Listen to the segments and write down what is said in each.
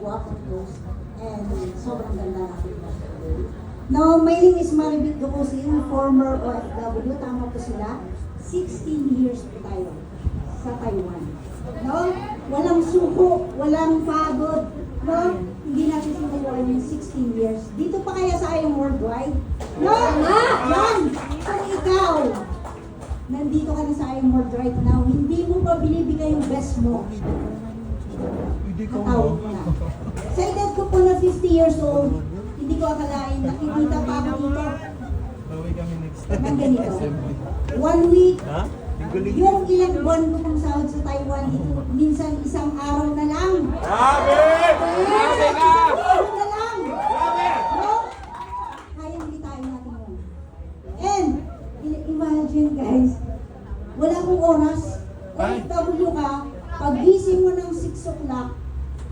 gwapong post. And sobrang ganda natin. Now, my name is Maribik Dukusin, former OFW. Tama po sila. 16 years po tayo sa Taiwan. No? Walang suko, walang pagod. No? Hindi natin sinukuhan yung 16 years. Dito pa kaya sa ayong worldwide? No? Yan! Kung ikaw, nandito ka na sa ayong world right now, hindi mo pa binibigay yung best mo. Katawag na. Sa edad ko po na 50 years old, hindi ko akalain, nakikita pa ako dito. Nang ganito. 1 week, yung ilang buwan ko pang sahod sa Taiwan, dito, minsan isang araw na lang. Grabe! Grabe ka! Isang araw na lang. Grabe! No? Kayang bitawan natin yun. And, imagine guys, wala akong oras. OFW ka, pag gising mo ng 6 o'clock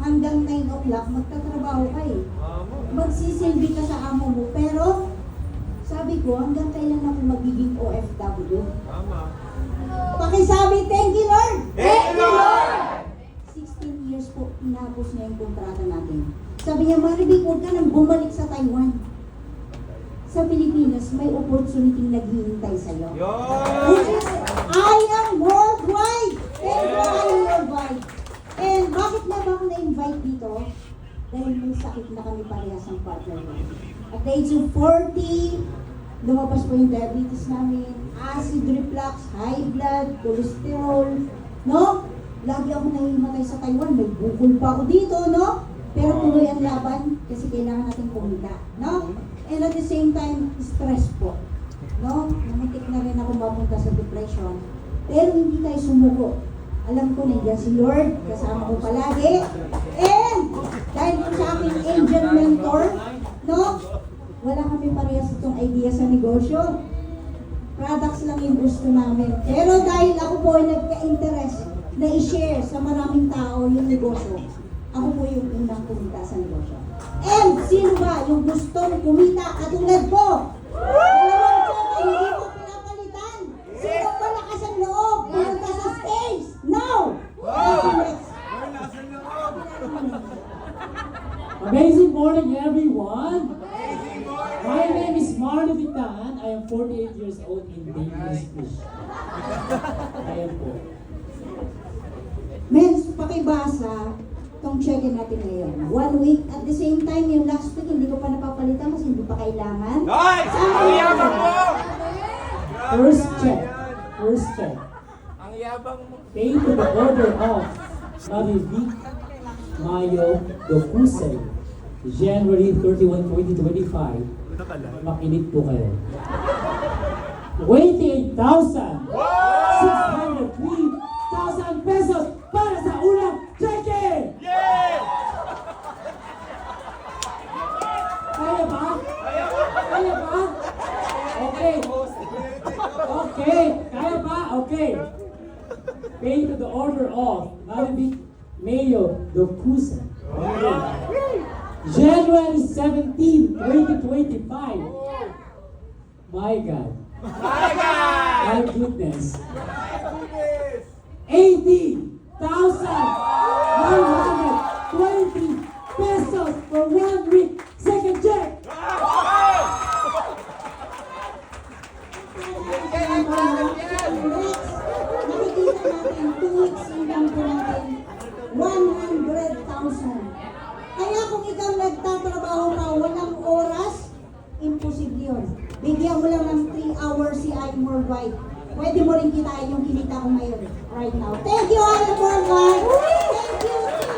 hanggang 9 o'clock, magtatrabaho ka eh. Magsisilbi ka sa amo mo. Pero, sabi ko, hanggang kailan ako magiging OFW? Tama. Pakisabi, thank you Lord! Thank you, Lord! 16 years po, inapos niya yung kontrata natin. Sabi niya, Maribik, huwag ka nang bumalik sa Taiwan. Sa Pilipinas, may opportunity naghihintay sa'yo. Which is, I am worldwide! Thank you, I am worldwide. And bakit na ba ako na-invite dito? Dahil may sakit na kami parehas ang partner ko. At the age of 40, lumabas po yung diabetes namin, acid reflux, high blood, cholesterol, no? Lagi ako nahihimatay sa Taiwan, may bukol pa ako dito, no? Pero tuloy ang laban kasi kailangan natin kumita, no? And at the same time, stress po, no? Namuntik na rin ako mapunta sa depression. Pero hindi tayo sumuko. Alam ko nandiyan si Lord, kasama ko palagi. And dahil po sa aking angel mentor, no? Wala kami parehas itong idea sa negosyo. Products lang yung gusto namin. Pero dahil ako po ay nagka-interest na i-share sa maraming tao yung negosyo, ako po yung unang kumita sa negosyo. And sino ba yung gustong kumita katulad ko? Dalawang tsaka, hindi ko pinapalitan. Sino malakas ang loob? Pumunta sa stage? Now! Next. Amazing morning, everyone! My name is Marlo Vitan. I am 48 years old in Dangerous Fish. Ayan po. Men, pakibasa itong check-in natin ngayon. 1 week, at the same time, yung last week, hindi ko pa napapalitan kasi hindi pa kailangan. Nice! Ang yabang mo! First check. First check. Ang yabang mo. Pay to the order of Maribik Mayo Dokusay. January 31, 2025. Makinig po kayo. 28,603,000 pesos para sa unang check-in! Yeah! Kaya ba? Kaya ba? Okay. Okay. Kaya ba? Okay. Pay to the order of Maribik Mayo Dokusa. January 17, 2025. My God. My God! My goodness. 80,920 pesos for 1 week. Second check. Makikita natin, 2 weeks income po natin, 100,000. Kaya kung ikaw nagtatrabaho pa, walang oras, imposible yun. Bigyan mo lang ng 3 hours si I'm Worldwide. Pwede mo rin kitain yung kinita ko ngayon, right now. Thank you, I'm Worldwide! Thank you!